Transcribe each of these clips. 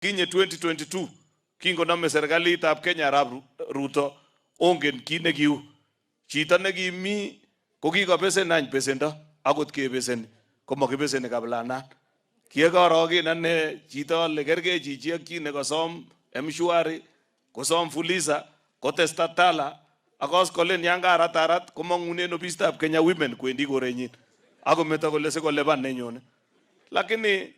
Kinye 2022 kingo name serikalitab Kenya Arap Ruto ongen kit nekiu. Chito nekimi kokikobesen any besendo akot kebeseni komakibeseni kabilanat. Kiekorogen ane chito ale kergei chichi ak chi nekosom M-Shwari, kosom Fuliza, kotesta Tala, akos kolen yang karatarat komangunen ofisitab Kenya Women kwendi korenyin. Ako meto kole sikolepan nenyone. Lakini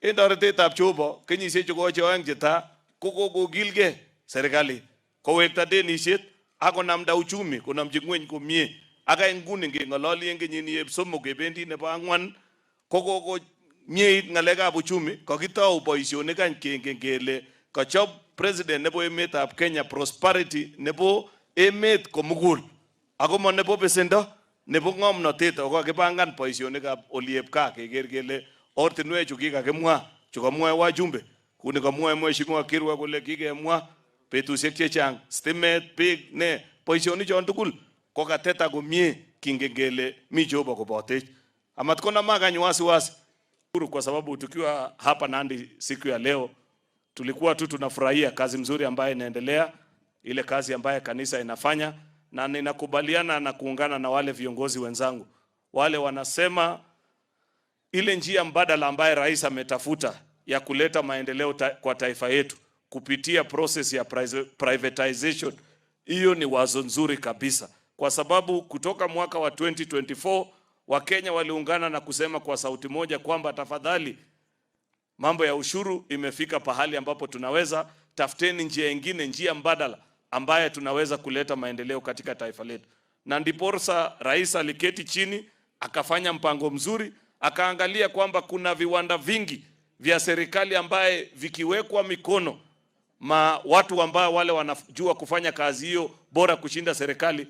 en toretetab Jehova kenyisiek chukoche oeng cheta kokokilgei serikali kowekta denisiet akonamda uchumi konamchi ngweny komie. Aka nguni ngeng'ololi en kenyini eb somok kebendi nebo ang'wan kokonyeit ng'alekab uchumi kakitou boisionik any kengen kele kachop president nebo emetab Kenya prosperity nebo emet komugul ako mo nebo besendo nebo ng'omnotet ako kakipangan boisionikab olieb gaa keker kele ortinwek chu kikakimwa chu kamwae wajumbe kuni kamwae mheshimiwa Kirwa kole kikemwa betusiek chechang stimet beek ne boisionik chon tugul kokateta komie kingen kele mi Jehova kobotech amat konamak any wasiwasi kwa sababu tukiwa hapa Nandi siku ya leo tulikuwa tu tunafurahia kazi mzuri ambayo inaendelea, ile kazi ambayo kanisa inafanya, na ninakubaliana na kuungana na wale viongozi wenzangu wale wanasema ile njia mbadala ambayo rais ametafuta ya kuleta maendeleo kwa taifa yetu kupitia process ya privatization, hiyo ni wazo nzuri kabisa, kwa sababu kutoka mwaka wa 2024 Wakenya waliungana na kusema kwa sauti moja kwamba tafadhali, mambo ya ushuru imefika pahali ambapo tunaweza tafuteni njia nyingine, njia mbadala ambaye tunaweza kuleta maendeleo katika taifa letu. Na ndiposa rais aliketi chini akafanya mpango mzuri, akaangalia kwamba kuna viwanda vingi vya serikali ambaye vikiwekwa mikono watu ambao wale wanajua kufanya kazi hiyo bora kushinda serikali